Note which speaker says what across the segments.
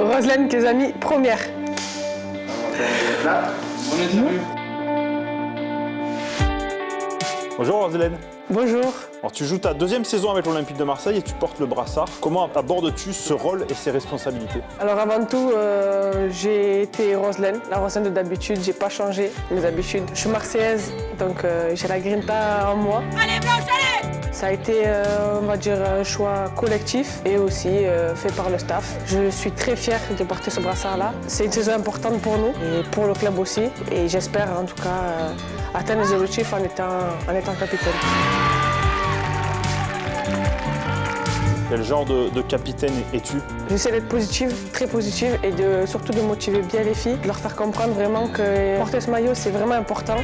Speaker 1: Roselaine Kezami, première.
Speaker 2: Bonjour Roselaine.
Speaker 1: Bonjour.
Speaker 2: Alors tu joues ta deuxième saison avec l'Olympique de Marseille et tu portes le brassard. Comment abordes-tu ce rôle et ses responsabilités?
Speaker 1: Alors avant tout, j'ai été Roselaine, la Roselaine de d'habitude, j'ai pas changé mes habitudes. Je suis marseillaise, donc j'ai la grinta en moi.
Speaker 3: Allez Blanche, allez!
Speaker 1: Ça a été, on va dire, un choix collectif et aussi fait par le staff. Je suis très fière de porter ce brassard-là. C'est une saison importante pour nous et pour le club aussi. Et j'espère en tout cas atteindre les objectifs en étant capitaine.
Speaker 2: Quel genre de capitaine es-tu?
Speaker 1: J'essaie d'être positive, très positive et surtout de motiver bien les filles, de leur faire comprendre vraiment que porter ce maillot c'est vraiment important.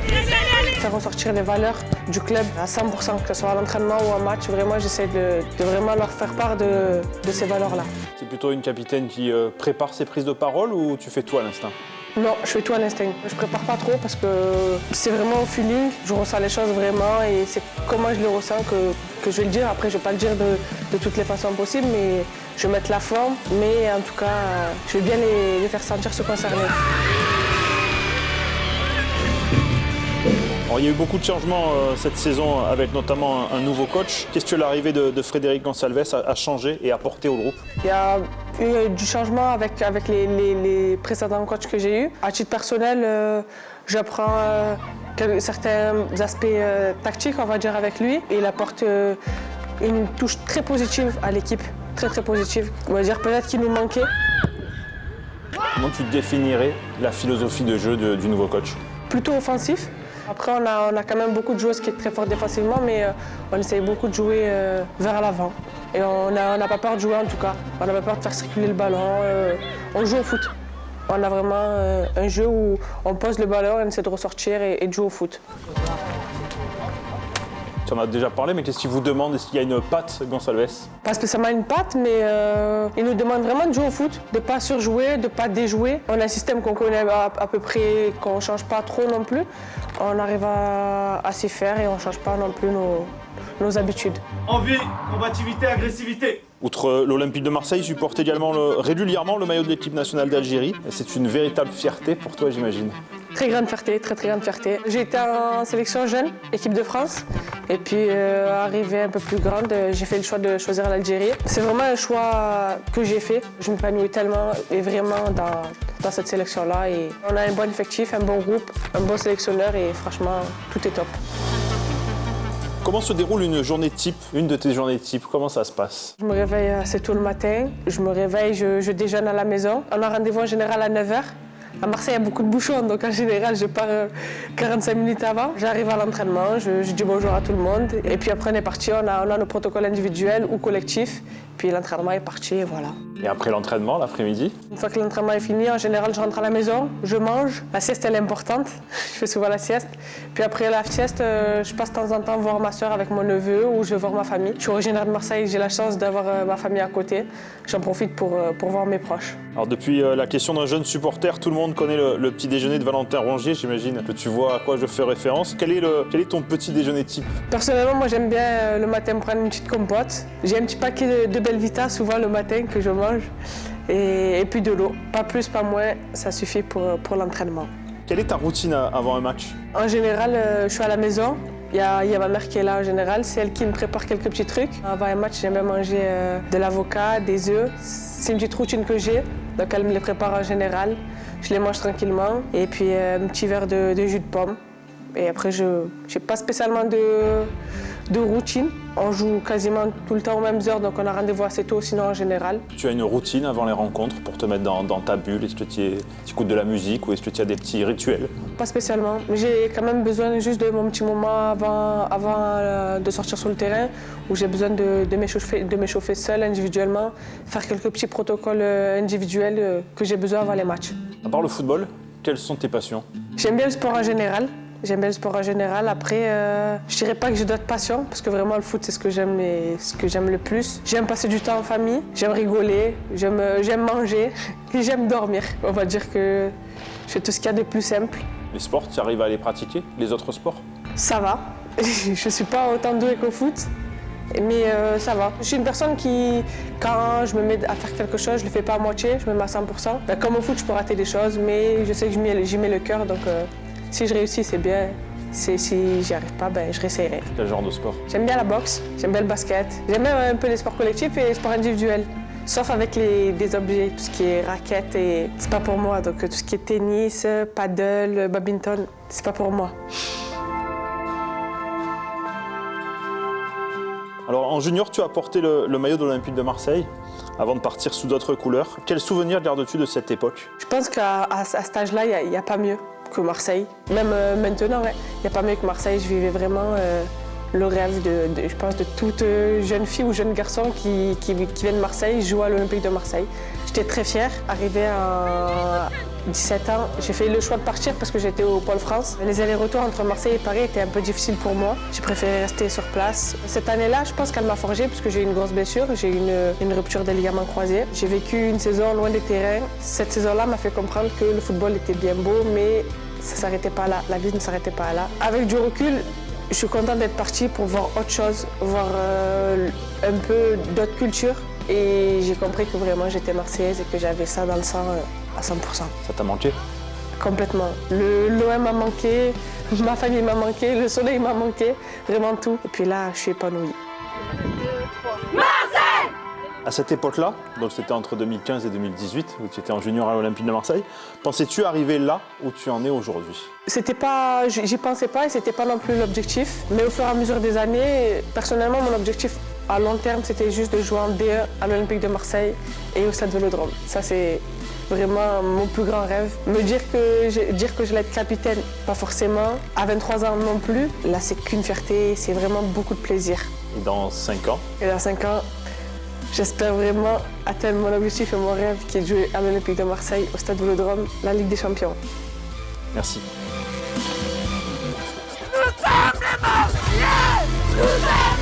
Speaker 1: Faire ressortir les valeurs du club à 100%, que ce soit à l'entraînement ou en match, vraiment j'essaie de vraiment leur faire part de ces valeurs-là.
Speaker 2: C'est plutôt une capitaine qui prépare ses prises de parole ou tu fais tout à l'instinct?
Speaker 1: Non, je fais tout à l'instinct. Je prépare pas trop parce que c'est vraiment au feeling, je ressens les choses vraiment et c'est comment je les ressens que je vais le dire. Après, je vais pas le dire de toutes les façons possibles, mais je vais mettre la forme. Mais en tout cas, je vais bien les faire sentir se concerner.
Speaker 2: Alors, il y a eu beaucoup de changements cette saison avec notamment un nouveau coach. Qu'est-ce que l'arrivée de Frédéric Gonçalves a changé et apporté au groupe?
Speaker 1: Il y a eu du changement avec les précédents coachs que j'ai eus. À titre personnel, j'apprends certains aspects tactiques, on va dire, avec lui. Il apporte une touche très positive à l'équipe, très très positive. On va dire peut-être qu'il nous manquait.
Speaker 2: Comment tu définirais la philosophie de jeu du nouveau coach?
Speaker 1: Plutôt offensif. Après, on a quand même beaucoup de joueuses qui sont très fortes défensivement, mais on essaye beaucoup de jouer vers l'avant. Et on n'a pas peur de jouer en tout cas. On n'a pas peur de faire circuler le ballon. On joue au foot. On a vraiment un jeu où on pose le ballon, on essaie de ressortir et de jouer au foot.
Speaker 2: Tu en as déjà parlé, mais qu'est-ce qu'il vous demande? Est-ce qu'il y a une patte Gonçalves?
Speaker 1: Pas spécialement une patte, mais il nous demande vraiment de jouer au foot, de ne pas surjouer, de ne pas déjouer. On a un système qu'on connaît à peu près, qu'on ne change pas trop non plus. On arrive à s'y faire et on ne change pas non plus nos habitudes.
Speaker 4: Envie, combativité, agressivité.
Speaker 2: Outre l'Olympique de Marseille, tu portes également régulièrement le maillot de l'équipe nationale d'Algérie. C'est une véritable fierté pour toi, j'imagine.
Speaker 1: Très grande fierté, très très grande fierté. J'ai été en sélection jeune, équipe de France. Et puis, arrivée un peu plus grande, j'ai fait le choix de choisir l'Algérie. C'est vraiment un choix que j'ai fait. Je m'épanouis tellement et vraiment dans cette sélection-là. Et on a un bon effectif, un bon groupe, un bon sélectionneur et franchement, tout est top.
Speaker 2: Comment se déroule une journée type, une de tes journées type? Comment ça se passe?
Speaker 1: Je me réveille assez tôt le matin. Je me réveille, je déjeune à la maison. On a rendez-vous en général à 9h. À Marseille, il y a beaucoup de bouchons, donc en général, je pars 45 minutes avant. J'arrive à l'entraînement, je dis bonjour à tout le monde. Et puis après, on est parti, on a nos protocoles individuels ou collectifs. Puis l'entraînement est parti, et voilà.
Speaker 2: Et après l'entraînement, l'après-midi?
Speaker 1: Une fois que l'entraînement est fini, en général, je rentre à la maison, je mange. La sieste, elle est importante. Je fais souvent la sieste. Puis après la sieste, je passe de temps en temps voir ma soeur avec mon neveu ou je vais voir ma famille. Je suis originaire de Marseille, j'ai la chance d'avoir ma famille à côté. J'en profite pour voir mes proches.
Speaker 2: Alors depuis la question d'un jeune supporter, tout le monde connaît le petit déjeuner de Valentin Rongier, j'imagine que tu vois à quoi je fais référence. Quel est ton petit déjeuner type?
Speaker 1: Personnellement, moi j'aime bien le matin prendre une petite compote. J'ai un petit paquet de Belvita souvent le matin que je mange et puis de l'eau. Pas plus, pas moins, ça suffit pour l'entraînement.
Speaker 2: Quelle est ta routine avant un match?
Speaker 1: En général, je suis à la maison. Il y a ma mère qui est là en général, c'est elle qui me prépare quelques petits trucs. Avant un match, j'aime bien manger de l'avocat, des œufs. C'est une petite routine que j'ai, donc elle me les prépare en général. Je les mange tranquillement et puis un petit verre de jus de pomme. Et après, je n'ai pas spécialement de routine. On joue quasiment tout le temps aux mêmes heures, donc on a rendez-vous assez tôt, sinon en général.
Speaker 2: Tu as une routine avant les rencontres pour te mettre dans ta bulle? Est-ce que tu écoutes de la musique ou est-ce que tu as des petits rituels?
Speaker 1: Pas spécialement, mais j'ai quand même besoin juste de mon petit moment avant de sortir sur le terrain, où j'ai besoin de m'échauffer seule individuellement, faire quelques petits protocoles individuels que j'ai besoin avant les matchs.
Speaker 2: À part le football, quelles sont tes passions?
Speaker 1: J'aime bien le sport en général. J'aime bien le sport en général. Après, je dirais pas que j'ai d'autres passions, parce que vraiment le foot, c'est ce que j'aime et ce que j'aime le plus. J'aime passer du temps en famille, j'aime rigoler, j'aime manger et j'aime dormir. On va dire que je fais tout ce qu'il y a de plus simple.
Speaker 2: Les sports, tu arrives à les pratiquer? Les autres sports?
Speaker 1: Ça va. Je suis pas autant douée qu'au foot. mais ça va. Je suis une personne qui, quand je me mets à faire quelque chose, je le fais pas à moitié, je me mets à 100%. Ben, comme au foot, je peux rater des choses, mais je sais que j'y mets le cœur, donc si je réussis, c'est bien. Si j'y arrive pas, ben, je réessayerai.
Speaker 2: Quel genre de sport?
Speaker 1: J'aime bien la boxe, j'aime bien le basket, j'aime bien un peu les sports collectifs et les sports individuels. Sauf avec des objets, tout ce qui est raquettes, et c'est pas pour moi. Donc tout ce qui est tennis, paddle, badminton, c'est pas pour moi.
Speaker 2: Alors en junior, tu as porté le maillot de l'Olympique de Marseille avant de partir sous d'autres couleurs. Quel souvenir gardes-tu de cette époque?
Speaker 1: Je pense qu'à cet âge-là, il n'y a pas mieux que Marseille. Même maintenant, il n'y a pas mieux que Marseille. Je vivais vraiment le rêve, je pense, de toute jeune fille ou jeune garçon qui vient de Marseille, joue à l'Olympique de Marseille. J'étais très fière. Arrivée à 17 ans, j'ai fait le choix de partir parce que j'étais au Pôle France. Les allers-retours entre Marseille et Paris étaient un peu difficiles pour moi. J'ai préféré rester sur place. Cette année-là, je pense qu'elle m'a forgée parce que j'ai eu une grosse blessure. J'ai eu une rupture des ligaments croisés. J'ai vécu une saison loin des terrains. Cette saison-là m'a fait comprendre que le football était bien beau, mais ça ne s'arrêtait pas là. La vie ne s'arrêtait pas là. Avec du recul, je suis contente d'être partie pour voir autre chose, voir un peu d'autres cultures. Et j'ai compris que vraiment j'étais marseillaise et que j'avais ça dans le sang à 100%.
Speaker 2: Ça t'a manqué?
Speaker 1: Complètement. L'OM m'a manqué, ma famille m'a manqué, le soleil m'a manqué, vraiment tout. Et puis là, je suis épanouie.
Speaker 2: Marseille! À cette époque-là, donc c'était entre 2015 et 2018, où tu étais en junior à l'Olympique de Marseille, pensais-tu arriver là où tu en es aujourd'hui?
Speaker 1: C'était pas, j'y pensais pas et c'était pas non plus l'objectif. Mais au fur et à mesure des années, personnellement, mon objectif à long terme, c'était juste de jouer en D1 à l'Olympique de Marseille et au Stade Vélodrome. Ça, c'est vraiment mon plus grand rêve. Me dire que j'allais être capitaine, pas forcément. À 23 ans non plus. Là, c'est qu'une fierté, c'est vraiment beaucoup de plaisir.
Speaker 2: Et dans 5 ans?
Speaker 1: Et dans 5 ans, j'espère vraiment atteindre mon objectif et mon rêve qui est de jouer à l'Olympique de Marseille, au Stade Vélodrome, la Ligue des Champions.
Speaker 2: Merci.
Speaker 3: Nous sommes les Marseillais!